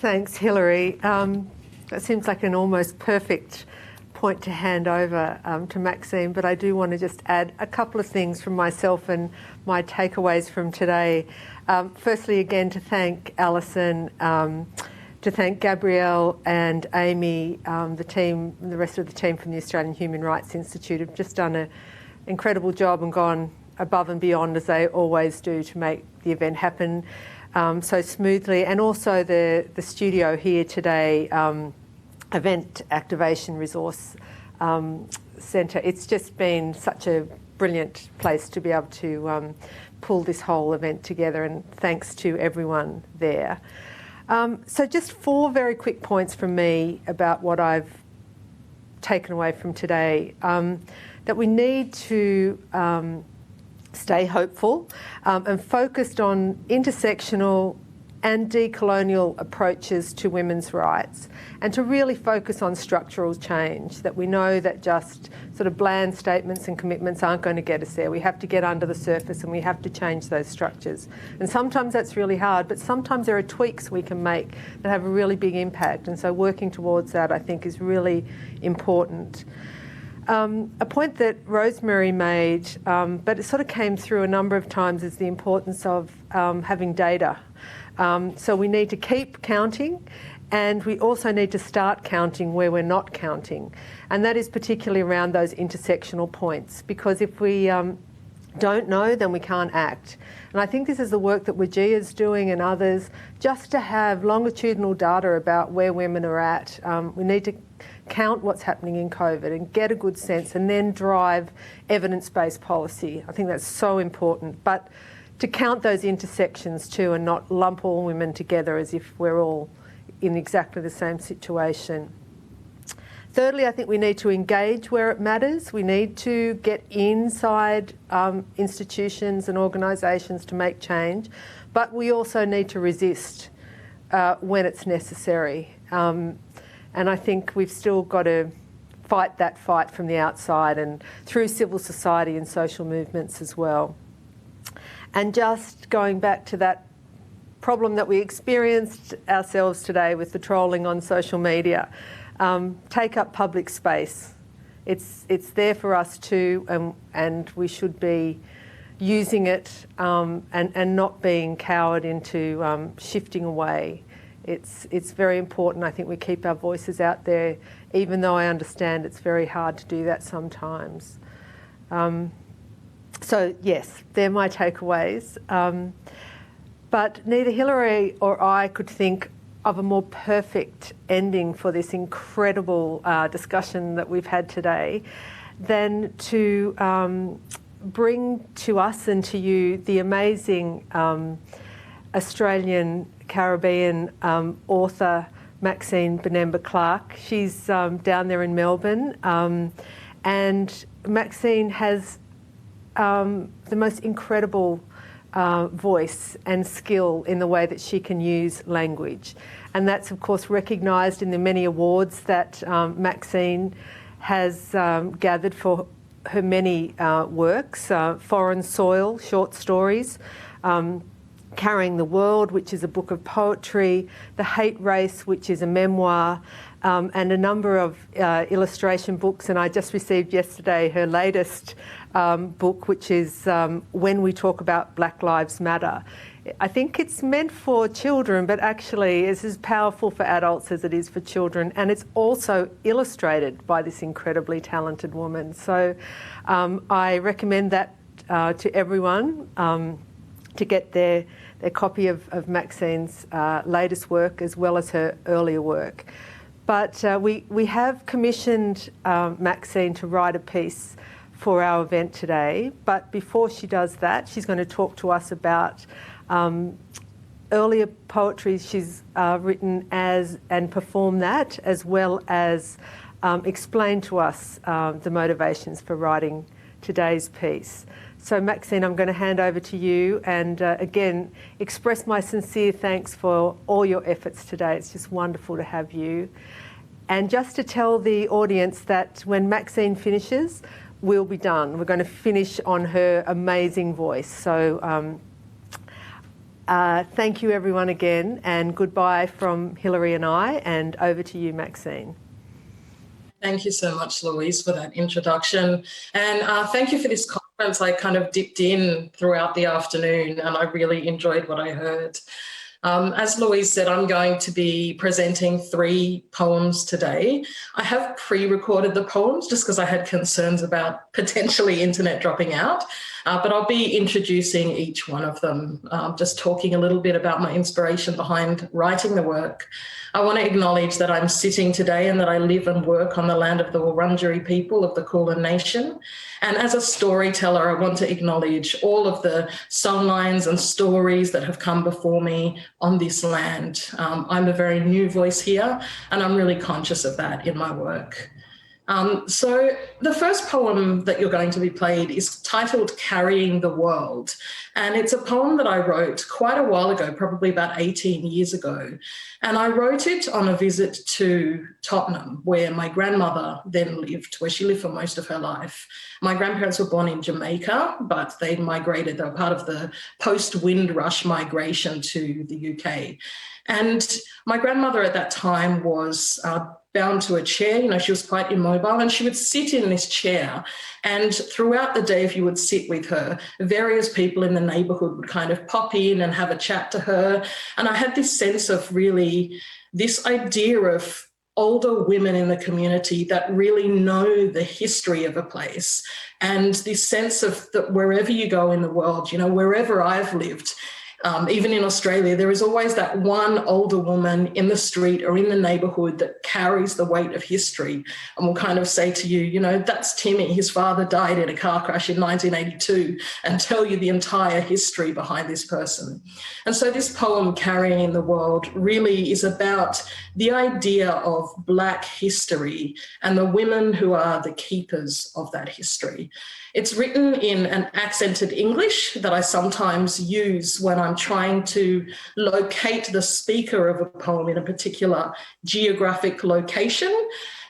Thanks, Hilary. That seems like an almost perfect point to hand over to Maxine, but I do want to just add a couple of things from myself and my takeaways from today. Firstly, again, to thank Alison, to thank Gabrielle and Amy, the team, the rest of the team from the Australian Human Rights Institute have just done an incredible job and gone above and beyond, as they always do, to make the event happen so smoothly. And also the studio here today, Event Activation Resource Centre. It's just been such a brilliant place to be able to pull this whole event together, and thanks to everyone there. So just 4 very quick points from me about what I've taken away from today. That we need to stay hopeful and focused on intersectional and decolonial approaches to women's rights, and to really focus on structural change, that we know that just sort of bland statements and commitments aren't going to get us there. We have to get under the surface and we have to change those structures. And sometimes that's really hard, but sometimes there are tweaks we can make that have a really big impact. And so working towards that, I think, is really important. A point that Rosemary made, but it sort of came through a number of times, is the importance of having data. So we need to keep counting, and we also need to start counting where we're not counting. And that is particularly around those intersectional points, because if we don't know, then we can't act. And I think this is the work that WGIA is doing and others, just to have longitudinal data about where women are at. We need to count what's happening in COVID and get a good sense, and then drive evidence-based policy. I think that's so important. But to count those intersections too, and not lump all women together as if we're all in exactly the same situation. Thirdly, I think we need to engage where it matters. We need to get inside institutions and organisations to make change, but we also need to resist when it's necessary. And I think we've still got to fight that fight from the outside and through civil society and social movements as well. And just going back to that problem that we experienced ourselves today with the trolling on social media, take up public space. It's there for us too, and we should be using it and not being cowered into shifting away. It's very important, I think, we keep our voices out there, even though I understand it's very hard to do that sometimes. So yes, they're my takeaways. But neither Hilary or I could think of a more perfect ending for this incredible discussion that we've had today than to bring to us and to you the amazing Australian Caribbean author Maxine Beneba Clarke. She's down there in Melbourne, and Maxine has the most incredible voice and skill in the way that she can use language. And that's, of course, recognised in the many awards that Maxine has gathered for her many works. Foreign Soil, short stories, Carrying the World, which is a book of poetry, The Hate Race, which is a memoir, and a number of illustration books. And I just received yesterday her latest book, which is When We Talk About Black Lives Matter. I think it's meant for children, but actually it's as powerful for adults as it is for children. And it's also illustrated by this incredibly talented woman. So I recommend that to everyone to get their copy of Maxine's latest work as well as her earlier work. But we have commissioned Maxine to write a piece for our event today. But before she does that, she's going to talk to us about earlier poetry she's written and performed that, as well as explain to us the motivations for writing today's piece. So Maxine, I'm going to hand over to you and again, express my sincere thanks for all your efforts today. It's just wonderful to have you. And just to tell the audience that when Maxine finishes, we'll be done. We're going to finish on her amazing voice. So Thank you everyone again, and goodbye from Hilary and I, and over to you, Maxine. Thank you so much, Louise, for that introduction. And thank you for this conference. I kind of dipped in throughout the afternoon and I really enjoyed what I heard. As Louise said, I'm going to be presenting 3 poems today. I have pre-recorded the poems just because I had concerns about potentially internet dropping out, but I'll be introducing each one of them, just talking a little bit about my inspiration behind writing the work. I want to acknowledge that I'm sitting today and that I live and work on the land of the Wurundjeri people of the Kulin Nation. And as a storyteller, I want to acknowledge all of the songlines and stories that have come before me on this land. I'm a very new voice here, and I'm really conscious of that in my work. So the first poem that you're going to be played is titled Carrying the World. And it's a poem that I wrote quite a while ago, probably about 18 years ago. And I wrote it on a visit to Tottenham, where my grandmother then lived, where she lived for most of her life. My grandparents were born in Jamaica, but they migrated. They were part of the post-Windrush migration to the UK. And my grandmother at that time was bound to a chair. You know, she was quite immobile, and she would sit in this chair. And throughout the day, if you would sit with her, various people in the neighbourhood would kind of pop in and have a chat to her. And I had this sense of really this idea of older women in the community that really know the history of a place, and this sense of that wherever you go in the world, you know, wherever I've lived, even in Australia, there is always that one older woman in the street or in the neighbourhood that carries the weight of history and will kind of say to you, you know, that's Timmy, his father died in a car crash in 1982, and tell you the entire history behind this person. And so this poem, Carrying the World, really is about the idea of Black history and the women who are the keepers of that history. It's written in an accented English that I sometimes use when I'm trying to locate the speaker of a poem in a particular geographic location.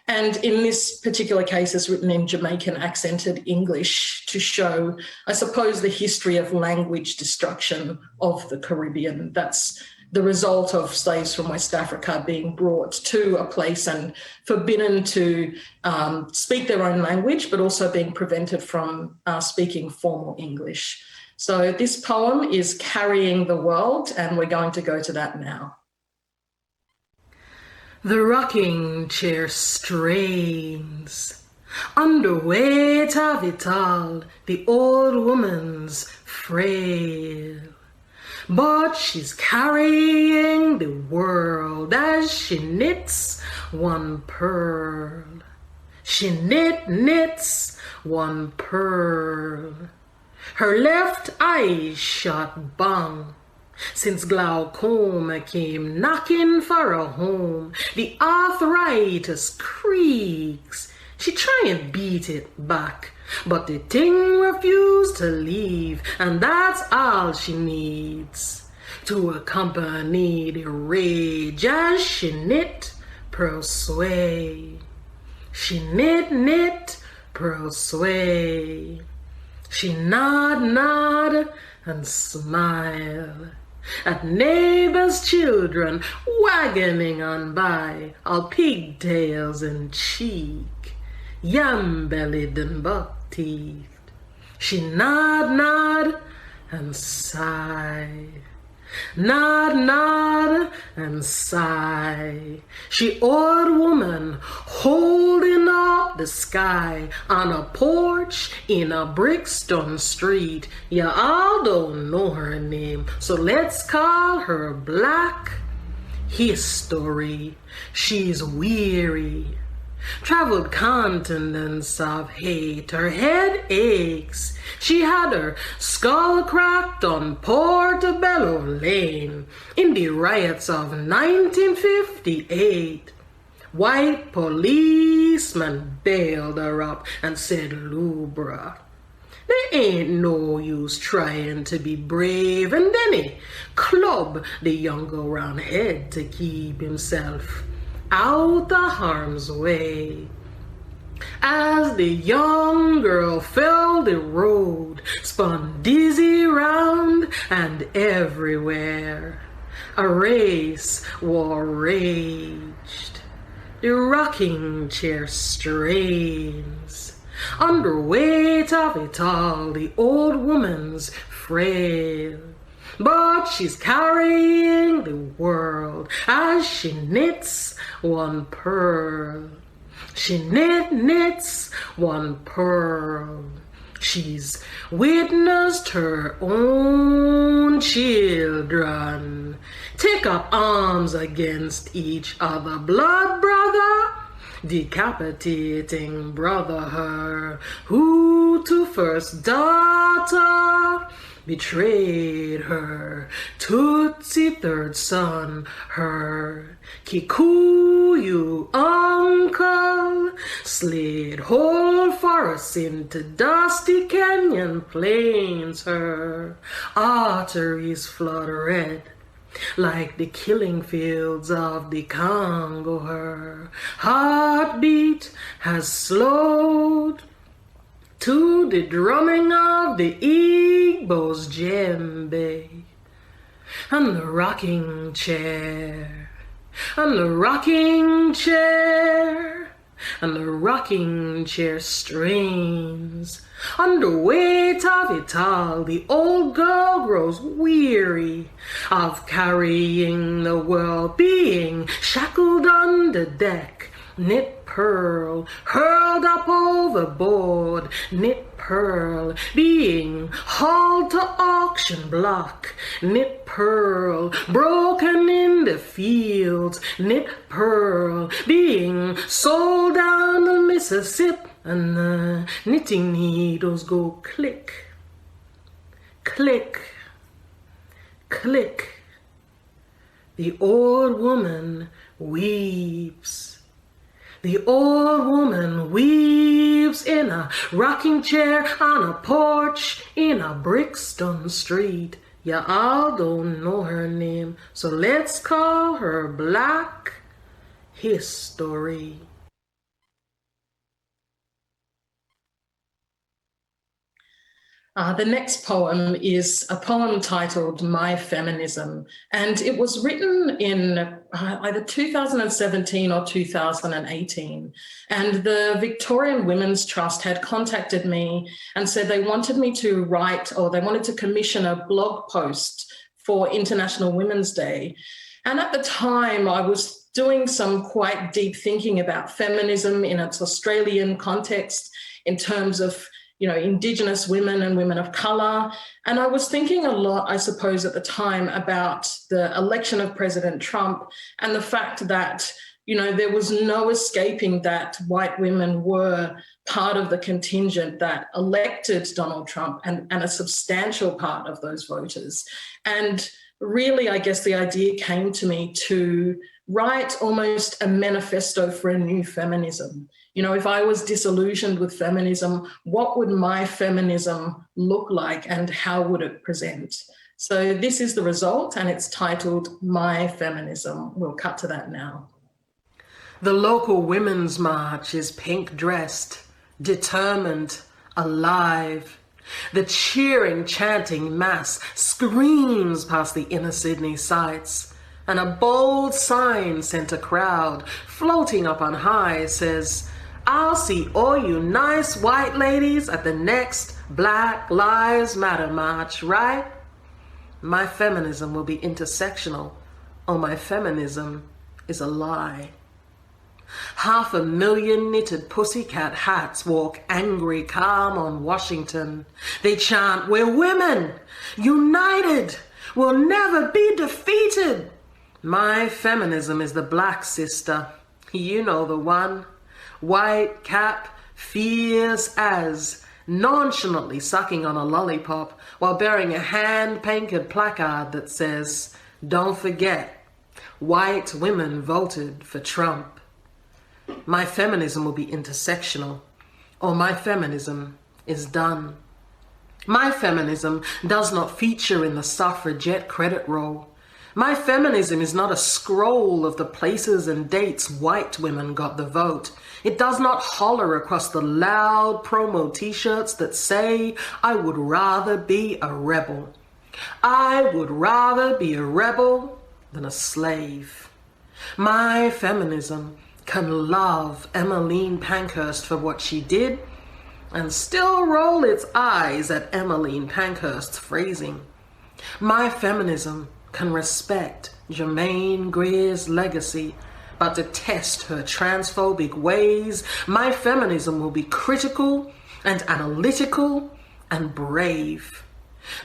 And in this particular case, it's written in Jamaican accented English to show, I suppose, the history of language destruction of the Caribbean. That's the result of slaves from West Africa being brought to a place and forbidden to speak their own language, but also being prevented from speaking formal English. So this poem is Carrying the World, and we're going to go to that now. The rocking chair strains. Under weight of it all, the old woman's frail. But she's carrying the world as she knits one pearl. She knits one pearl. Her left eye shut bung. Since glaucoma came knocking for a home, the arthritis creaks. She try and beat it back, but the thing refused to leave, and that's all she needs to accompany the rage as she knit, persuade. She knit, persuade. She nod and smile at neighbors' children wagoning on by, all pigtails and cheek, yam-bellied and buck-teethed. She nod and sigh. Nod and sigh. She old woman holding up the sky on a porch in a Brixton street. You all don't know her name, so let's call her Black History. She's weary. Traveled continents of hate, her head aches. She had her skull cracked on Portobello Lane in the riots of 1958. White policemen bailed her up and said, "Lubra, there ain't no use trying to be brave," and then he clubbed the younger round head to keep himself out of harm's way. As the young girl fell the road, spun dizzy round and everywhere. A race war raged. The rocking chair strains. Under weight of it all, the old woman's frail. But she's carrying the world as she knits one pearl. She knits one pearl. She's witnessed her own children take up arms against each other. Blood brother, decapitating brother her, who to first daughter betrayed her, Tutsi third son her, Kikuyu uncle slid whole forests into dusty Kenyan plains her, arteries flood red like the killing fields of the Congo her, heartbeat has slowed to the drumming of the Igbo's djembe, and the rocking chair, and the rocking chair, and the rocking chair strains. Under weight of it all, the old girl grows weary of carrying the world, being shackled on the deck. Knit pearl, hurled up overboard, knit pearl, being hauled to auction block, knit pearl, broken in the fields, knit pearl, being sold down the Mississippi, and the knitting needles go click, click, click. The old woman weeps. The old woman weaves in a rocking chair on a porch in a Brixton street. You all don't know her name, so let's call her Black History. The next poem is a poem titled My Feminism, and it was written in either 2017 or 2018. And the Victorian Women's Trust had contacted me and said they wanted me to write, or they wanted to commission a blog post for International Women's Day. And at the time, I was doing some quite deep thinking about feminism in its Australian context in terms of Indigenous women and women of colour. And I was thinking a lot, I suppose, at the time about the election of President Trump and the fact that, there was no escaping that white women were part of the contingent that elected Donald Trump and a substantial part of those voters. And really, I guess the idea came to me to write almost a manifesto for a new feminism. If I was disillusioned with feminism, what would my feminism look like and how would it present? So this is the result, and it's titled My Feminism. We'll cut to that now. The local women's march is pink-dressed, determined, alive. The cheering, chanting mass screams past the inner Sydney sights, and a bold sign sent a crowd floating up on high says, "I'll see all you nice white ladies at the next Black Lives Matter march, right? My feminism will be intersectional, or my feminism is a lie." 500,000 knitted pussycat hats walk angry calm on Washington. They chant, "We're women, united, we'll never be defeated." My feminism is the black sister, you know the one. White cap, fierce as, nonchalantly sucking on a lollipop while bearing a hand-painted placard that says, "Don't forget, white women voted for Trump." My feminism will be intersectional, or my feminism is done. My feminism does not feature in the suffragette credit roll. My feminism is not a scroll of the places and dates white women got the vote. It does not holler across the loud promo t-shirts that say, I would rather be a rebel. I would rather be a rebel than a slave. My feminism can love Emmeline Pankhurst for what she did and still roll its eyes at Emmeline Pankhurst's phrasing. My feminism can respect Germaine Greer's legacy, but detest her transphobic ways. My feminism will be critical and analytical and brave.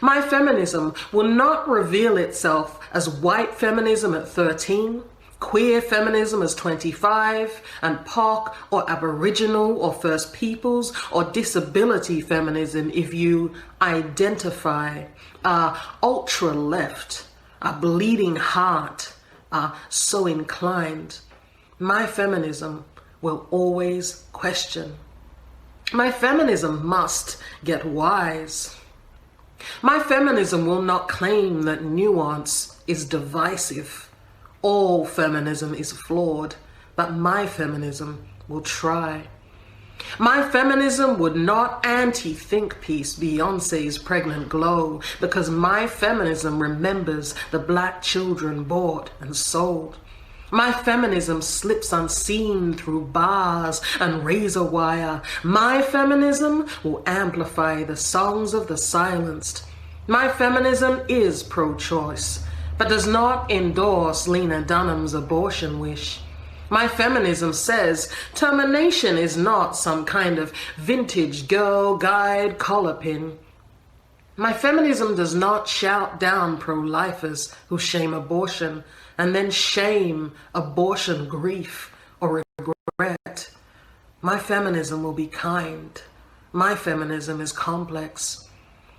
My feminism will not reveal itself as white feminism at 13, queer feminism as 25, and POC or Aboriginal or First Peoples or disability feminism if you identify ultra-left, a bleeding heart, so inclined. My feminism will always question. My feminism must get wise. My feminism will not claim that nuance is divisive. All feminism is flawed, but my feminism will try. My feminism would not anti-think piece Beyonce's pregnant glow, because my feminism remembers the black children bought and sold. My feminism slips unseen through bars and razor wire. My feminism will amplify the songs of the silenced. My feminism is pro-choice, but does not endorse Lena Dunham's abortion wish. My feminism says termination is not some kind of vintage Girl Guide collar pin. My feminism does not shout down pro-lifers who shame abortion and then shame abortion grief or regret. My feminism will be kind. My feminism is complex.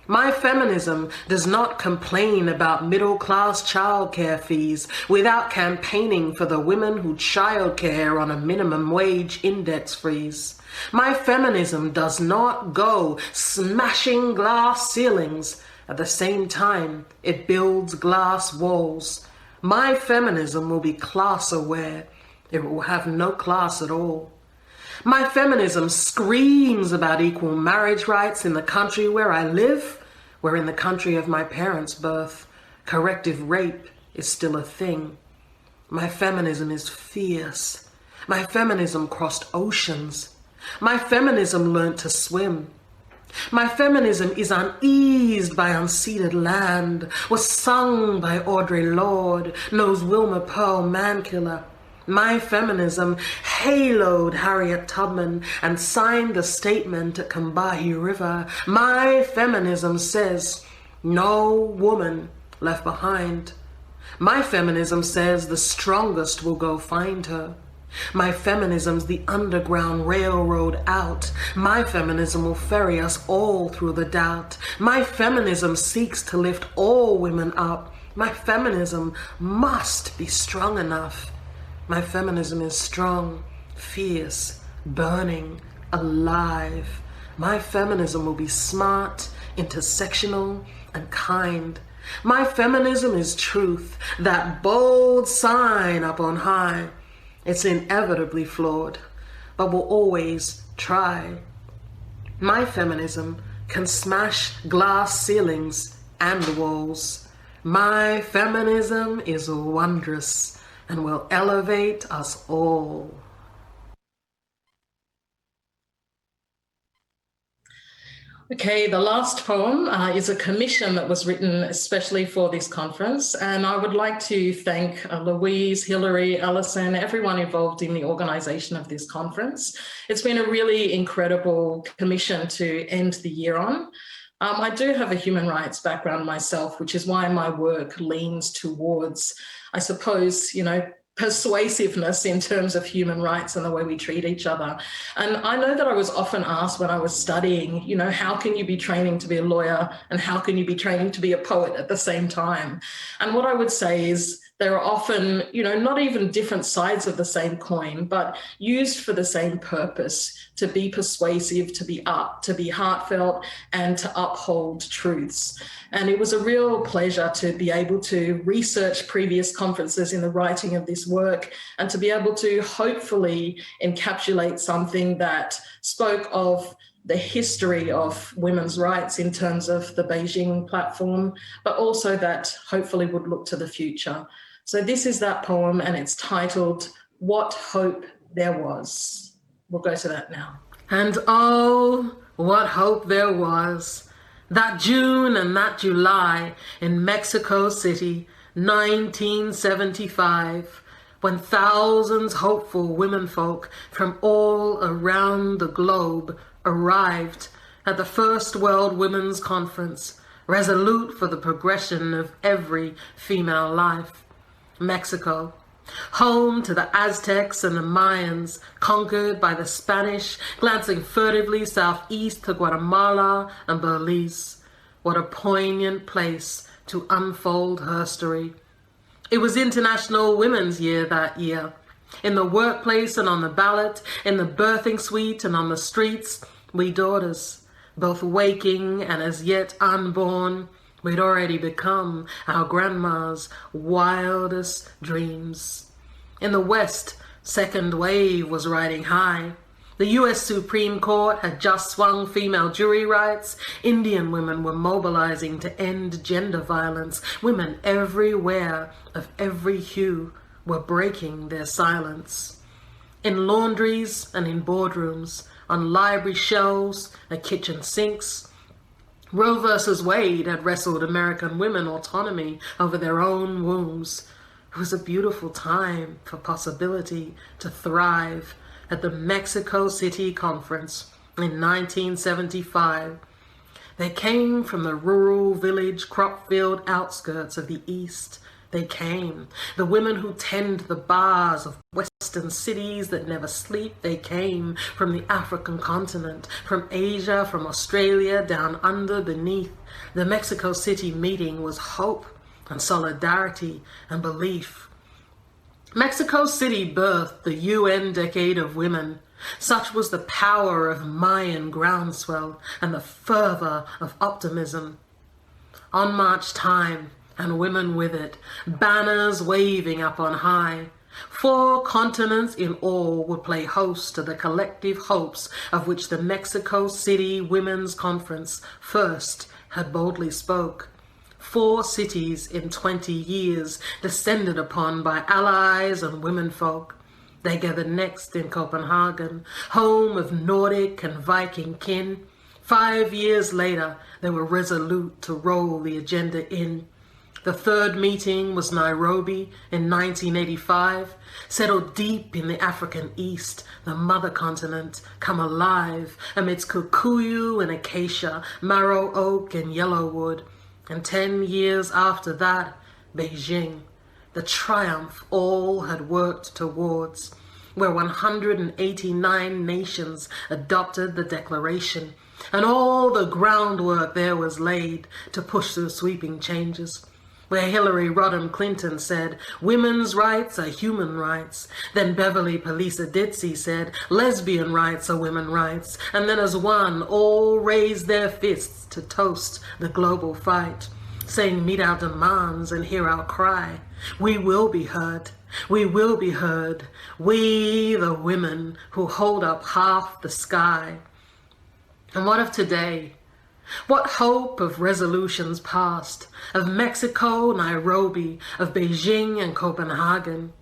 My feminism does not complain about middle-class childcare fees without campaigning for the women who childcare on a minimum wage index freeze. My feminism does not go smashing glass ceilings at the same time it builds glass walls. My feminism will be class-aware. It will have no class at all. My feminism screams about equal marriage rights in the country where I live, where in the country of my parents' birth, corrective rape is still a thing. My feminism is fierce. My feminism crossed oceans. My feminism learned to swim. My feminism is uneased by unceded land, was sung by Audre Lorde, knows Wilma Pearl Mankiller. My feminism haloed Harriet Tubman and signed the statement at Combahee River. My feminism says, no woman left behind. My feminism says the strongest will go find her. My feminism's the Underground Railroad out. My feminism will ferry us all through the doubt. My feminism seeks to lift all women up. My feminism must be strong enough. My feminism is strong, fierce, burning, alive. My feminism will be smart, intersectional, and kind. My feminism is truth, that bold sign up on high. It's inevitably flawed, but will always try. My feminism can smash glass ceilings and walls. My feminism is wondrous and will elevate us all. Okay, the last poem is a commission that was written especially for this conference, and I would like to thank Louise, Hilary, Alison, everyone involved in the organisation of this conference. It's been a really incredible commission to end the year on. I do have a human rights background myself, which is why my work leans towards, I suppose, persuasiveness in terms of human rights and the way we treat each other. And I know that I was often asked when I was studying, how can you be training to be a lawyer and how can you be training to be a poet at the same time? And what I would say is They were often, not even different sides of the same coin, but used for the same purpose, to be persuasive, to be heartfelt, and to uphold truths. And it was a real pleasure to be able to research previous conferences in the writing of this work, and to be able to hopefully encapsulate something that spoke of the history of women's rights in terms of the Beijing Platform, but also that hopefully would look to the future. So this is that poem, and it's titled, What Hope There Was. We'll go to that now. And oh, what hope there was, that June and that July in Mexico City, 1975, when thousands hopeful womenfolk from all around the globe arrived at the First World Women's Conference, resolute for the progression of every female life. Mexico, home to the Aztecs and the Mayans, conquered by the Spanish, glancing furtively southeast to Guatemala and Belize. What a poignant place to unfold her story. It was International Women's Year that year. In the workplace and on the ballot, in the birthing suite and on the streets, we daughters, both waking and as yet unborn, we'd already become our grandma's wildest dreams. In the West, second wave was riding high. The US Supreme Court had just swung female jury rights. Indian women were mobilizing to end gender violence. Women everywhere, of every hue, were breaking their silence. In laundries and in boardrooms, on library shelves and kitchen sinks, Roe versus Wade had wrestled American women autonomy over their own wombs. It was a beautiful time for possibility to thrive at the Mexico City Conference in 1975. They came from the rural village crop field outskirts of the East. They came, the women who tend the bars of Western cities that never sleep. They came from the African continent, from Asia, from Australia, down under, beneath. The Mexico City meeting was hope and solidarity and belief. Mexico City birthed the UN Decade of Women. Such was the power of Mayan groundswell and the fervor of optimism. On marched time, and women with it, banners waving up on high. 4 continents in all would play host to the collective hopes of which the Mexico City Women's Conference first had boldly spoke. 4 cities in 20 years descended upon by allies and womenfolk. They gathered next in Copenhagen, home of Nordic and Viking kin. 5 years later, they were resolute to roll the agenda in. The third meeting was Nairobi in 1985, settled deep in the African East, the mother continent, come alive amidst kikuyu and acacia, marrow oak and yellowwood. And 10 years after that, Beijing, the triumph all had worked towards, where 189 nations adopted the declaration, and all the groundwork there was laid to push through sweeping changes. Where Hillary Rodham Clinton said, women's rights are human rights. Then Beverly Polisa-Ditsy said, lesbian rights are women's rights. And then as one, all raised their fists to toast the global fight, saying, meet our demands and hear our cry. We will be heard. We will be heard. We, the women who hold up half the sky. And what of today? What hope of resolutions past, of Mexico, Nairobi, of Beijing and Copenhagen?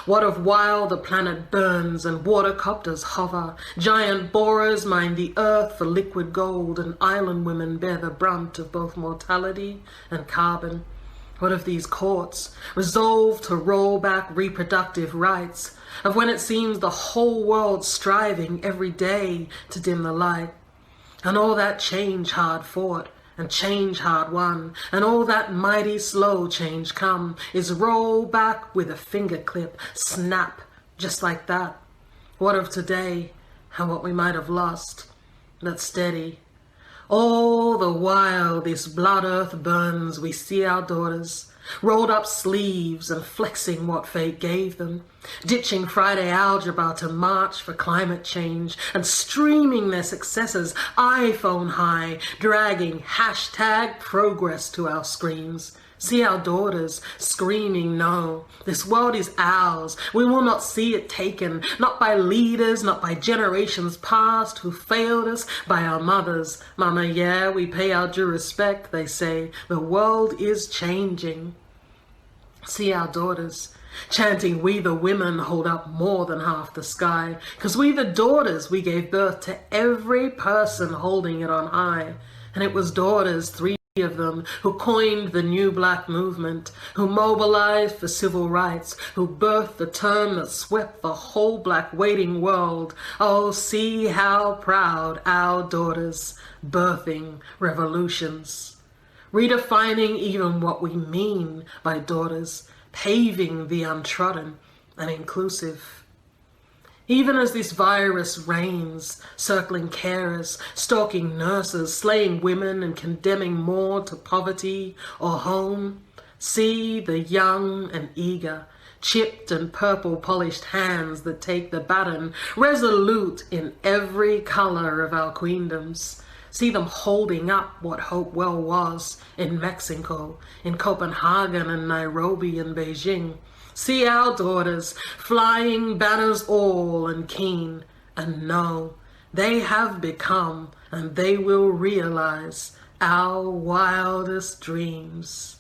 What of while the planet burns and watercopters hover, giant borers mine the earth for liquid gold, and island women bear the brunt of both mortality and carbon? What of these courts, resolved to roll back reproductive rights, of when it seems the whole world striving every day to dim the light? And all that change hard fought, and change hard won, and all that mighty slow change come, is roll back with a finger clip, snap, just like that. What of today, and what we might have lost, but steady. All the while this blood earth burns, we see our daughters, rolled up sleeves and flexing what fate gave them, ditching Friday algebra to march for climate change and streaming their successes iPhone high, dragging hashtag progress to our screens. See our daughters screaming, no, this world is ours. We will not see it taken, not by leaders, not by generations past who failed us, by our mothers. Mama, yeah, we pay our due respect, they say. The world is changing. See our daughters chanting, we the women hold up more than half the sky, 'cause we the daughters, we gave birth to every person holding it on high. And it was daughters, 3 of them, who coined the new black movement, who mobilized for civil rights, who birthed the term that swept the whole black waiting world. Oh, see how proud our daughters, birthing revolutions, redefining even what we mean by daughters, paving the untrodden and inclusive. Even as this virus reigns, circling carers, stalking nurses, slaying women and condemning more to poverty or home, see the young and eager, chipped and purple polished hands that take the baton, resolute in every color of our queendoms. See them holding up what hope well was in Mexico, in Copenhagen and Nairobi and Beijing. See our daughters flying banners all and keen, and know they have become and they will realize our wildest dreams.